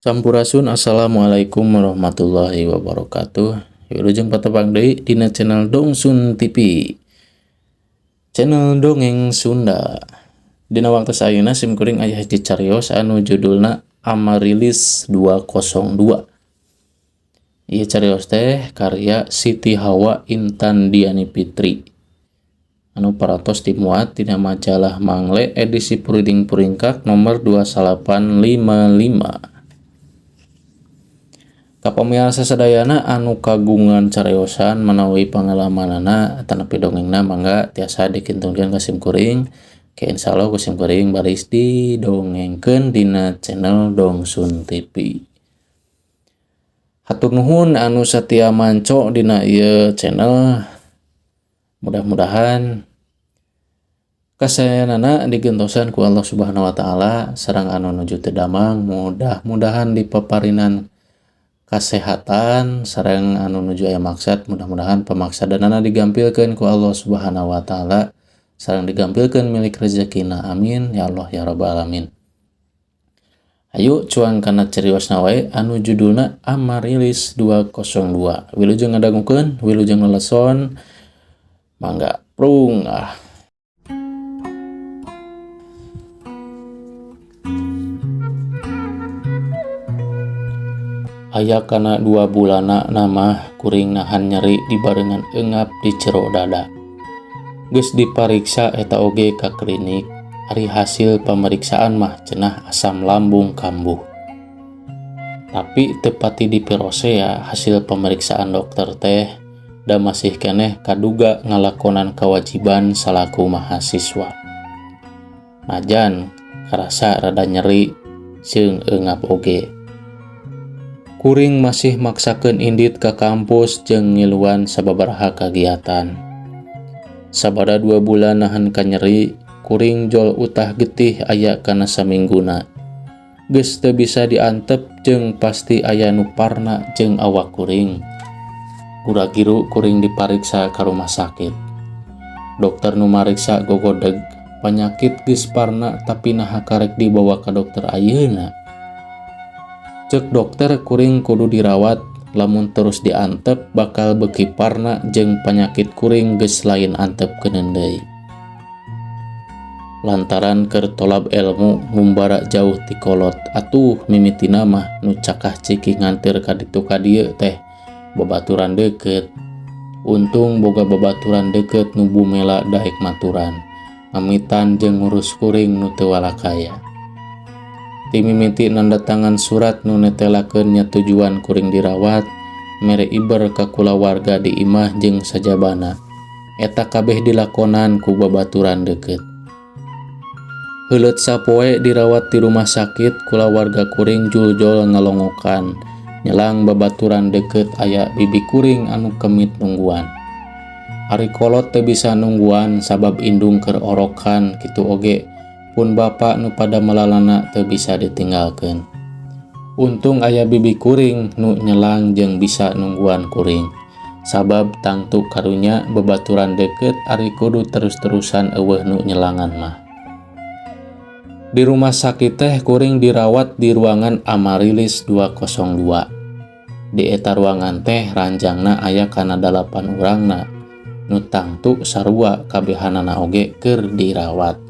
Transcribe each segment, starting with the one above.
Sampurasun. Assalamualaikum warahmatullahi wabarakatuh. Wilujeng patepang deui dina channel Dongsun TV, channel dongeng Sunda. Dina waktu sayeuna simkuring aya hiji cariyos anu judulna Amarilis 202. Ieu cariyos teh karya Siti Hawa Intan Diani Fitri anu paratos dimuat dina majalah Mangle edisi Puring-Puringkak nomor 2855. Kapamirsa sadayana anu kagungan cariyosan menawi pangalamanana tanapi dongengna mangga tiasa dikintungkeun ka simkuring ke insyaallah ku simkuring baris didongengkeun dina channel Dongsun TV. Hatur nuhun anu satia manco dina ieu channel. Mudah-mudahan kasayanana digentosan ku Allah Subhanahu wa taala sareng anu nuju teu damang mudah-mudahan dipaparinan kasehatan sareng anu nuju aya maksad mudah-mudahan pamaksadanana digampilkeun ku Allah Subhanahu wa taala sareng digampilkeun milik rezekina amin ya Allah ya rabbal alamin. Ayo cuang kana cariosna wae anu judulna Amarilis 202. Wilujeng ngadangukeun, wilujeng leleson. Mangga prung Aya kana 2 bulana nama kuring nahan nyeri dibarengan eungap di cero dada. Geus dipariksa eta oge ka klinik, ari hasil pameriksaan mah cenah asam lambung kambuh. Tapi teu pati dipirose ya hasil pemeriksaan dokter teh da masih keneh kaduga ngalakonan kewajiban salaku mahasiswa. Najan karasa rada nyeri jeung eungap oge. Kuring masih maksakeun indit ka kampus jeung ngiluan sababaraha kagiatan. Sabada 2 bulan nahan ka nyeri, kuring jol utah getih aya kana samingguna. Geus teu bisa diantep jeung pasti aya nu parna jeung awak kuring. Gura-giru kuring dipariksa ka rumah sakit. Dokter nu mariksa gogodeg, panyakit geus parna tapi naha karek dibawa ka dokter ayeuna. Cek dokter kuring kudu dirawat, lamun terus diantep bakal beuki parna jeung panyakit kuring geus lain antepkeun deui. Lantaran keur tolab ilmu ngumbara jauh ti kolot, atuh mimitina mah nu cakah ciki ngantir ka ditu ka dieu teh babaturan deukeut. Untung boga babaturan deukeut nu bumela daek maturan, pamitan jeung ngurus kuring nu teu walakaya. Ti mimiti nanda tangan surat nu netelakeun nyatujuan kuring dirawat, mere iber ka kulawarga di imah jeung sajabana. Eta kabeh dilakonan ku babaturan deukeut. Heuleut sapoe dirawat di rumah sakit, kulawarga kuring juljol ngalongokan, nyelang babaturan deukeut aya bibi kuring anu kemit nungguan. Ari kolot teu bisa nungguan sabab indung keur orokan kitu oge. Pun bapa nu pada melalana teu bisa ditinggalkeun. Untung aya bibi kuring nu nyelang jeung bisa nungguan kuring. Sabab tangtu karunya babaturan deukeut ari kudu terus-terusan eueuh nu nyelangan mah. Di rumah sakit teh kuring dirawat di ruangan Amarilis 202. Di eta ruangan teh ranjangna aya kana 8 urangna. Nu tangtu sarua kabehanana oge keur dirawat.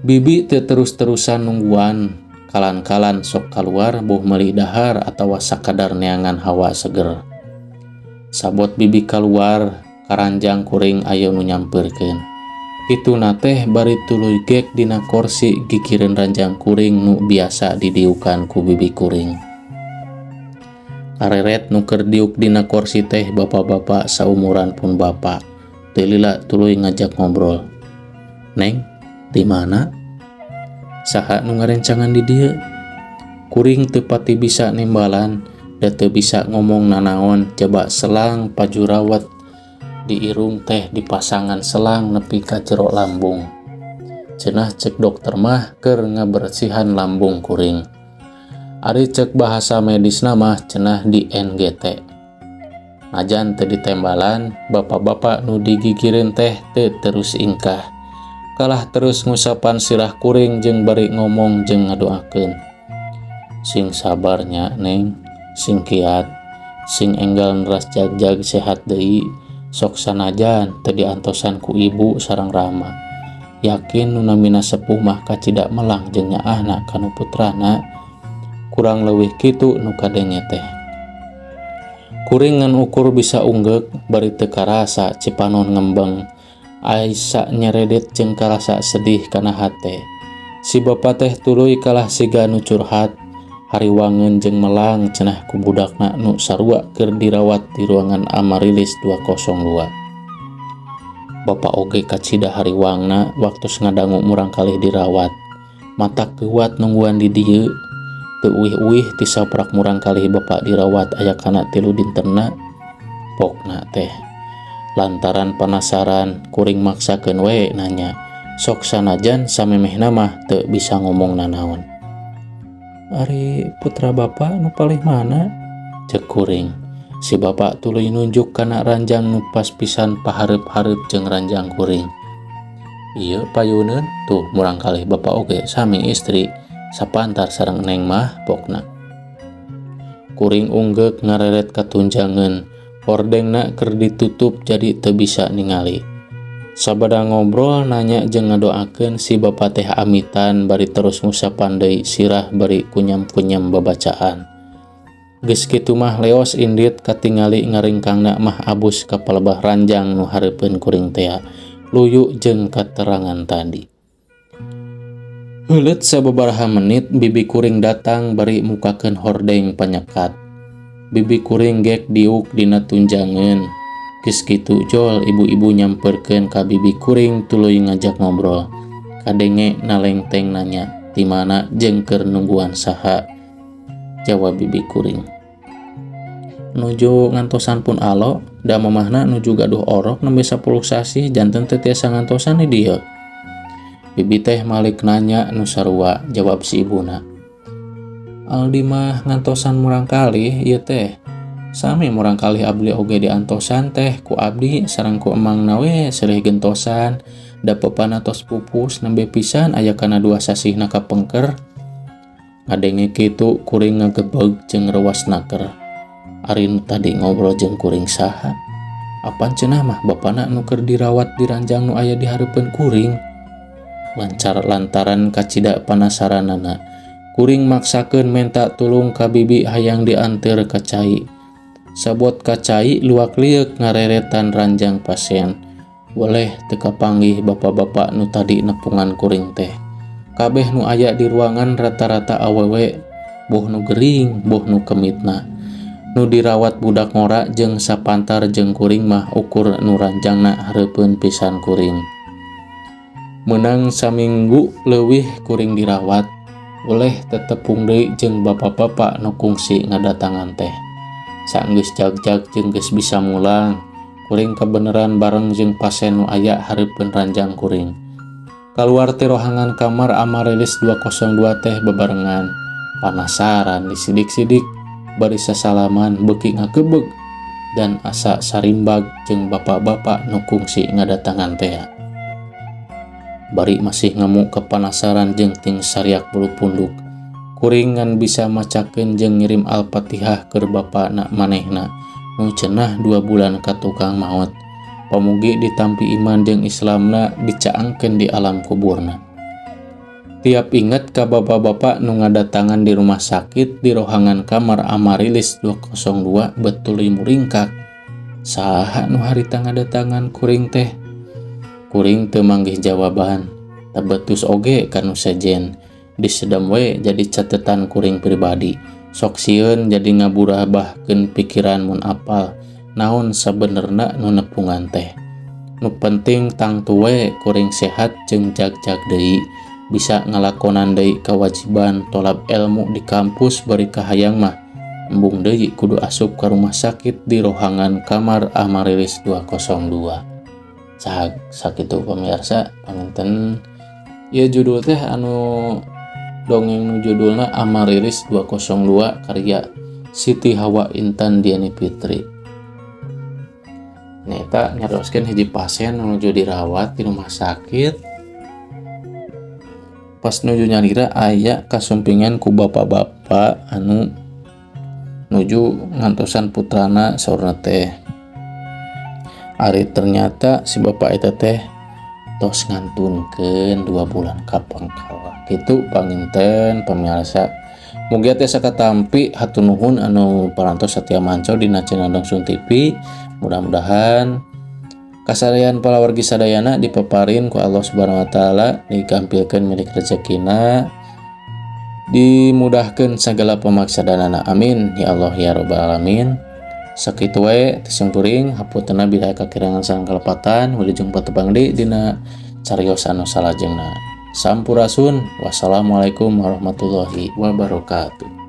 Bibi teu terus-terusan nungguan, kalan-kalan sok kaluar boh meuli dahar atawa sakadar neangan hawa seger. Sabot bibi kaluar, karanjang kuring aya nu nyampeurkeun. Kituna teh bari tuluy gek dina kursi gigireun ranjang kuring nu biasa didiukan ku bibi kuring. Kareret nu keur diuk dina kursi teh bapa-bapa saumuran pun bapa. Teu lila tuluy ngajak ngobrol. "Neng, di mana? Saha nu ngarencangan di dieu?" Kuring teu pati bisa nimbalan da teu bisa ngomong nanaon, coba selang pajurawat di irung teh dipasangan selang nepi ka jero lambung. Cenah cek dokter mah keur ngabersihan lambung kuring. Ari cek bahasa medisna mah cenah di NGT. Najan teu ditembalan, bapak-bapak nu digigireun teh teu terus ingkah. Kalah terus ngusapan sirah kuring jeung bari ngomong jeung ngadoakeun. sing sabarnya Neng, sing kiat, sing enggal neras jagjag sehat deui, sok sanajan teu diantosan ku ibu sareng Rama. Yakin nu namina sepuh mah kacidak melang jeung nyaahna kanu putrana, kurang leuwih kitu nu kadenge teh. Kuring ngan ukur bisa unggek bari teu karasa cipanon ngembeng, Aisyah nyeredet jeung karasa sedih kana hate. Si bapa teh tuluy kalah siga nu curhat, hariwangeun jeung melang cenah ku budakna nu sarua keur dirawat di ruangan Amarilis 202. Bapa oge kacida hariwangna waktu ngadangu murang kalih dirawat. Matak kuat nungguan di dieu, teu uih-uih ti saprak murang kalih bapa dirawat aya kana 3 dintenna. Pokna teh lantaran penasaran kuring maksakeun we nanya, sok sanajan samemehna mah teu bisa ngomong nanaon. Ari putra bapa nu palih mana? Cek kuring. Si bapa tuluy nunjuk kana ranjang nu pas pisan pahareup-hareup jeung ranjang kuring. Ieu payuneun tuh murang kalih bapa oge sami istri sapantar sareng Neng mah pokna. Kuring unggek ngareret katunjangeun, hordengna keur ditutup jadi teu bisa ningali. Sabada ngobrol nanya jeung ngadoakeun si bapa teh amitan bari terus ngusapan deui sirah bari kunyam-kunyam babacaan. Geus kitu mah leos indit katingali ngaringkangna mah abus ka palebah ranjang nu hareupeun kuring teh luyu jeung katerangan tadi. Heuleut sababaraha menit bibi kuring datang bari mukakeun hordeng panyekat. Bibi kuring gek diuk dina tunjangeun. Geus kitu jol ibu-ibu nyamperkeun ka bibi kuring tuluy ngajak ngobrol. Kadenge nalengteng nanya, "Di mana jeung keur nungguan saha?" Jawab bibi kuring, "Nuju ngantosan pun alo, da mamahna nuju gaduh orok nembe 10 sasi janten teu tiasa ngantosan di dieu." Bibi teh malik nanya nu sarua, jawab si ibuna, "Aldi mah ngantosan murang kalih ieu teh. Sami murang kalih abdi oge diantosan teh ku abdi sareng ku emangna we seuleuh gentosan, da pepana tos pupus nembe pisan aya kana 2 sasihna kapengker." Ngadenge kitu kuring ngagebeg jeung rewas naker. Ari nu tadi ngobrol jeung kuring saha? Apan cenah mah bapana nu keur dirawat di ranjang nu aya di hareupeun kuring. Lantaran kacida panasaranana, kuring maksakeun menta tulung ka bibi hayang dianteur ka cai. Sabot ka cai luak liuk ngareretan ranjang pasien. Boleh teu kapanggih bapa-bapa nu tadi nepungan kuring teh. Kabeh nu aya di ruangan rata-rata awewe, boh nu gering, boh nu kemitna. Nu dirawat budak ngora jeung sapantar jeung kuring mah ukur nu ranjangna hareupeun pisan kuring. Meunang saminggu leuwih kuring dirawat, boleh tetepung deui jeung bapa-bapa nu kungsi ngadatangan teh. Saenggeus jag-jag jeung geus bisa mulang, kuring kabeneran bareng jeung pasien nu aya hareupeun ranjang kuring. Kaluar ti rohangan kamar Amarilis 202 teh bebarengan. Panasaran disidik-sidik, bari sasalaman beuki ngagebeg dan asa sarimbag jeung bapa-bapa nu kungsi ngadatangan teh. Bari masih ngemu kepanasaran jeung ting sariak bulu punduk. Kuring ngan bisa macakeun jeung ngirim Al-Fatihah keur bapana manehna nu cenah 2 bulan ka tukang maot. Pamugi ditampi iman jeung Islamna dicaangkeun di alam kuburna. Tiap inget ka bapa-bapa nu ngadatangan di rumah sakit di rohangan kamar Amarilis 202 betul muringkak. Saha nu harita ngadatangan kuring teh? Kuring teu manggih jawaban. Tabetus oge kanu sejen. Disedem we jadi catetan kuring pribadi. Sok sieun jadi ngaburabahkeun pikiran mun apal naon sabenerna nu nepungan teh. Nu penting tangtu we kuring sehat jeung jag-jag deui, bisa ngalakonan deui kewajiban tolab ilmu di kampus bari kahayang mah embung deui kudu asup ka rumah sakit di rohangan kamar Amarilis 202. Sakitu pamirsa, panginten ieu judul teh anu dongeng nu judulna Amarilis 202 karya Siti Hawa Intan Diani Fitri. Neta nyaroskeun hiji pasien nuju dirawat di rumah sakit. Pas nuju nyalira aya kasumpingan ku bapa-bapa bapa anu nuju ngantosan putrana saurna teh. Ari ternyata si bapa eta teh tos ngantunkeun 2 bulan kapangkala. Kitu panginten pamirsa. Mugia teh sakatampi hatur nuhun anu parantos satia manco dina channel Dongsun TV. Mudah-mudahan kasarean palawargi sadayana dipaparin ku Allah Subhanahu wa taala, digampilkeun milik rezekina, dimudahkeun segala pamaksadanana. Amin ya Allah ya rabbal alamin. Sakitu wae tesungkuring hapuntenna bila kakirangan sareng kalepatan. Wilujeng patebang deui dina cariyos anu salajengna. Sampurasun. Wassalamualaikum warahmatullahi wabarakatuh.